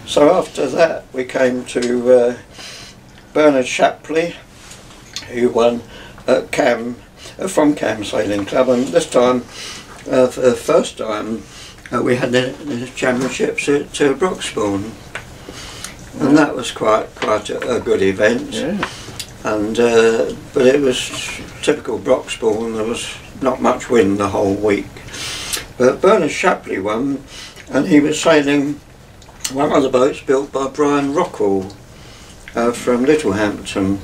So after that we came to Bernard Shapley, who won at from Cam Sailing Club, and this time, for the first time, we had the championships at Broxbourne, and that was quite a good event. Yeah. And but it was typical Broxbourne. There was not much wind the whole week. But Bernard Shapley won, and he was sailing one of the boats built by Brian Rockall from Littlehampton.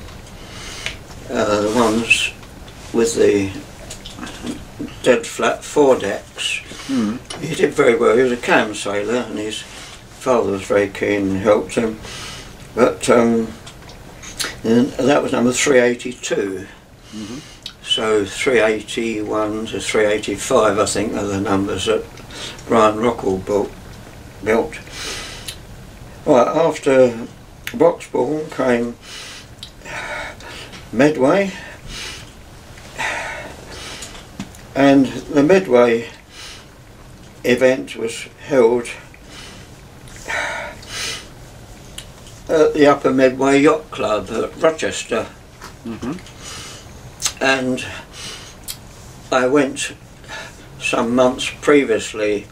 The ones with the dead flat foredecks. He did very well. He was a Cam sailor, and his father was very keen and helped him. But and that was number 382. So 381 to 385, I think, are the numbers that Brian Rockall built. Right, after Broxbourne came Medway, and the Medway event was held at the Upper Medway Yacht Club at Rochester. And I went some months previously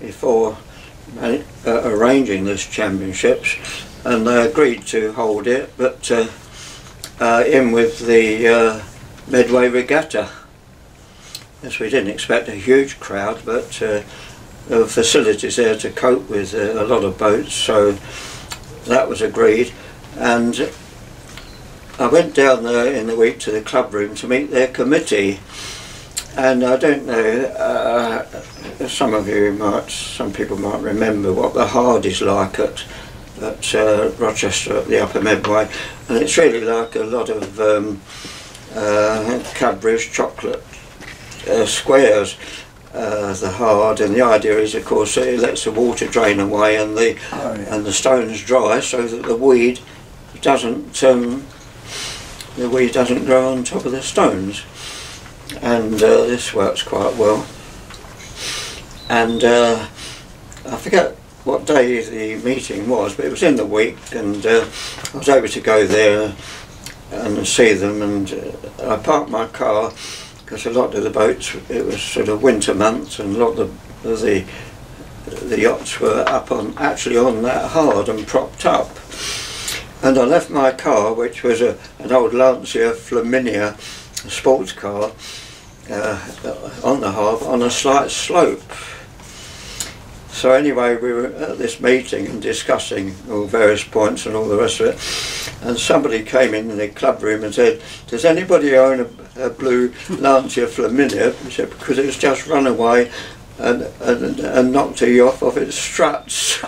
before arranging this championships, and they agreed to hold it, but in with the Medway Regatta. Yes, we didn't expect a huge crowd, but there were facilities there to cope with a lot of boats, so that was agreed. And I went down there in the week to the club room to meet their committee, and I don't know, some people might remember what the Hard is like at Rochester at the Upper Medway, and it's really like a lot of Cadbury's chocolate squares, the Hard, and the idea is, of course, it lets the water drain away and the stones dry, so that the weed doesn't grow on top of the stones, and this works quite well. And I forget what day the meeting was, but it was in the week, and I was able to go there and see them, and I parked my car because a lot of the boats, it was sort of winter months, and a lot of the yachts were actually on that Hard and propped up. And I left my car, which was an old Lancia Flaminia, a sports car, on the harbour on a slight slope. So anyway, we were at this meeting and discussing all various points and all the rest of it, and somebody came in the club room and said, "Does anybody own a blue Lancia Flaminia?" He said, "Because it's just run away and knocked a yacht off its struts."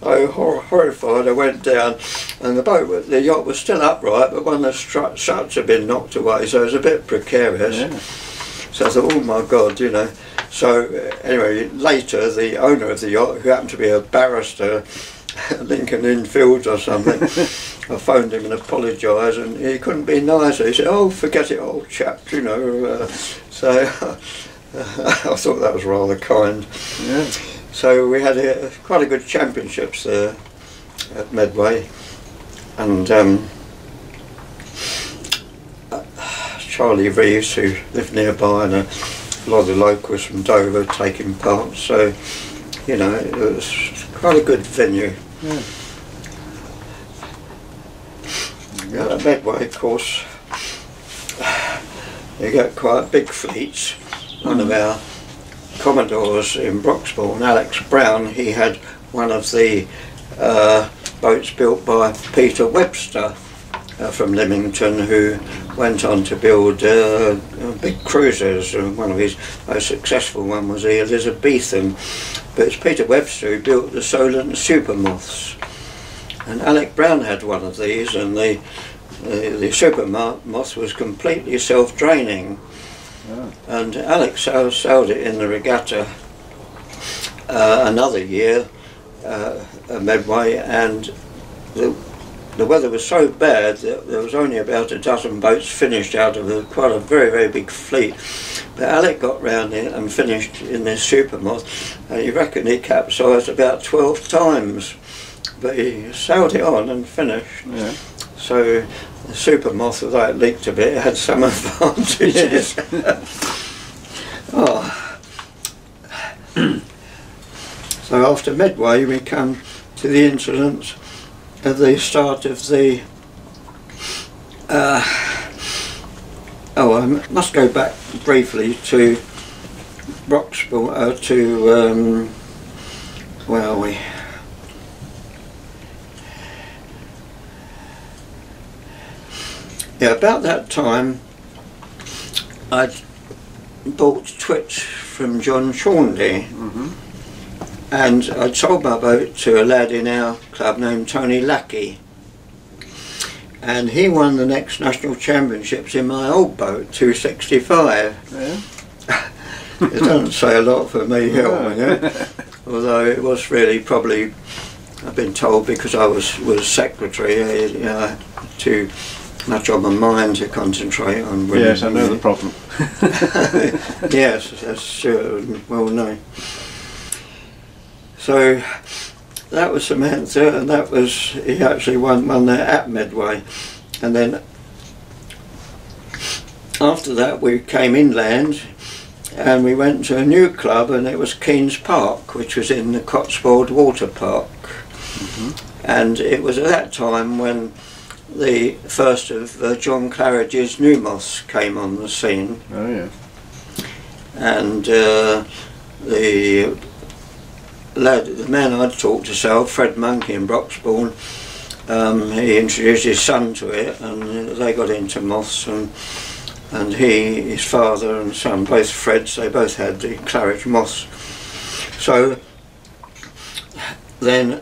I horrified, I went down, and the yacht was still upright, but one of the struts had been knocked away, so it was a bit precarious. Yeah. So I thought, oh my God, you know. So anyway, later the owner of the yacht, who happened to be a barrister at Lincoln Inn Fields or something, I phoned him and apologised, and he couldn't be nicer. He said, "Oh, forget it, old chap," you know. So I thought that was rather kind. Yeah. So we had quite a good championships there at Medway, and Charlie Reeves, who lived nearby, and a lot of the locals from Dover taking part. So, you know, it was quite a good venue. Yeah. At Medway, of course, you get quite big fleets. One of our Commodores in Broxbourne, Alex Brown, he had one of the boats built by Peter Webster from Leamington, who went on to build big cruisers. One of his most successful one was the Elizabethan, but it's Peter Webster who built the Solent Supermoths, and Alex Brown had one of these, and the Supermoth was completely self-draining. Yeah. And Alex sailed it in the regatta another year at Medway, and the weather was so bad that there was only about a dozen boats finished out of quite a very, very big fleet. But Alec got round it and finished in this Super Moth, and he reckoned he capsized about 12 times. But he sailed it on and finished. Yeah. So the Super Moth, although it leaked a bit, it had some advantages. Oh. So after Medway we come to the incidents of the start of the I must go back briefly to Broxbourne, where are we? Yeah, about that time I'd bought twits from John Chaundy, and I'd sold my boat to a lad in our club named Tony Lackey, and he won the next national championships in my old boat, 265. Yeah. It doesn't say a lot for me helping it, although it was really probably, I've been told, because I was secretary, too much on my mind to concentrate on winning. Yes, I know the problem. Yes, that's well known. So that was Samantha, and that was, he actually won that at Medway. And then after that we came inland and we went to a new club, and it was Keynes Park, which was in the Cotswold Water Park. And it was at that time when the first of John Claridge's new moths came on the scene. Oh yeah. And the man I'd talked to sell, Fred Monkey in Broxbourne, he introduced his son to it, and they got into moths, and he, his father and son, both Freds, they both had the Claridge moths. So then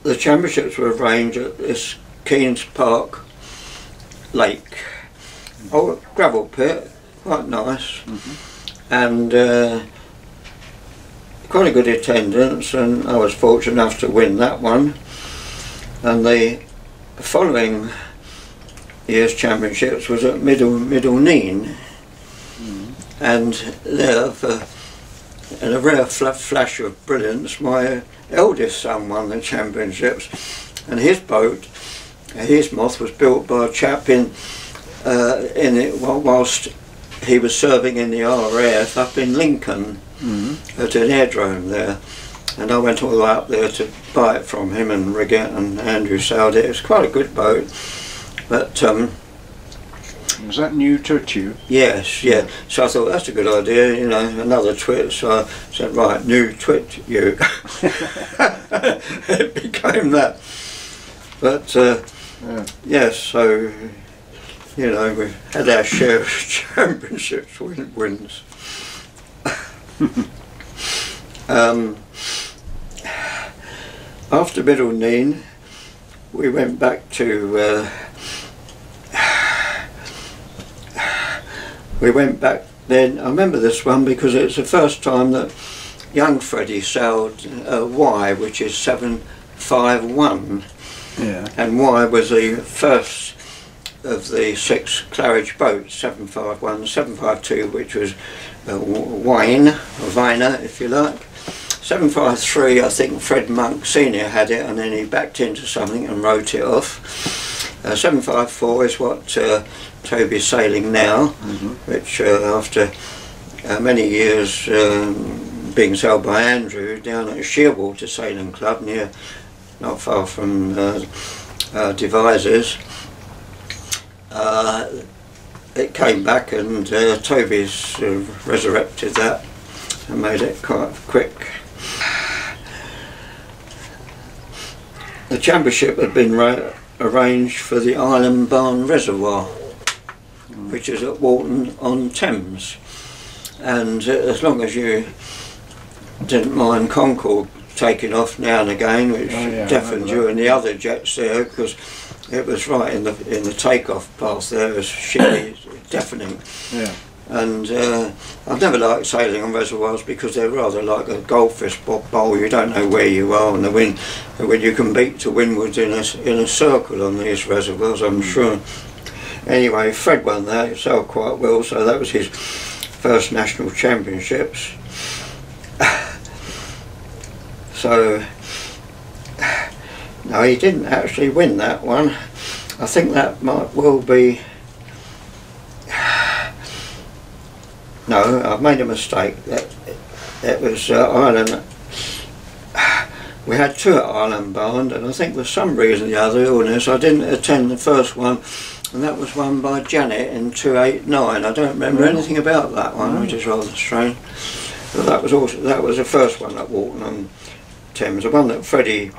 the championships were arranged at this Keynes Park lake. Oh, gravel pit, quite nice, and quite a good attendance, and I was fortunate enough to win that one. And the following year's championships was at Middle Neen, and there, in a rare flash of brilliance, my eldest son won the championships, and his boat, his moth, was built by a chap in it whilst he was serving in the RAF up in Lincoln at an aerodrome there, and I went all the way up there to buy it from him and rig it, and Andrew sailed it. It was quite a good boat, but was that new to you? yes, yeah. So I thought that's a good idea, you know, another twit. So I said, right, new twit, you. It became that. But yes, so you know, we had our share of championships wins. After Middle Neen, we went back to then. I remember this one because it's the first time that young Freddie sailed Y, which is 751. Yeah. And Y was the first of the 6 Claridge boats, 751, 752, which was Wine, or Viner if you like. 753, I think Fred Monk Senior had it, and then he backed into something and wrote it off. 754 is what Toby's sailing now, which after many years being sailed by Andrew down at Shearwater Sailing Club, not far from Devizes, it came back, and Toby's resurrected that and made it quite quick. The championship had been arranged for the Island Barn Reservoir, which is at Walton on Thames, and as long as you didn't mind Concord taking off now and again, which deafened you and the other jets there, because it was right in the takeoff path there, it was shitty, deafening. Yeah. And I've never liked sailing on reservoirs because they're rather like a goldfish bowl. You don't know where you are, and the wind, when you can beat to windward in a circle on these reservoirs, I'm sure. Anyway, Fred won that. He sailed quite well, so that was his first national championships. So, no, he didn't actually win that one. I think that might well be... No, I've made a mistake. That was Ireland. We had two at Ireland Bound, and I think for some reason or the other, illness, I didn't attend the first one, and that was won by Janet in 289. I don't remember anything about that one, which is rather strange. But that was the first one at Walton on Thames. The one that Freddie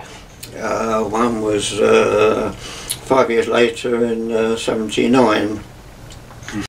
won was 5 years later in 79.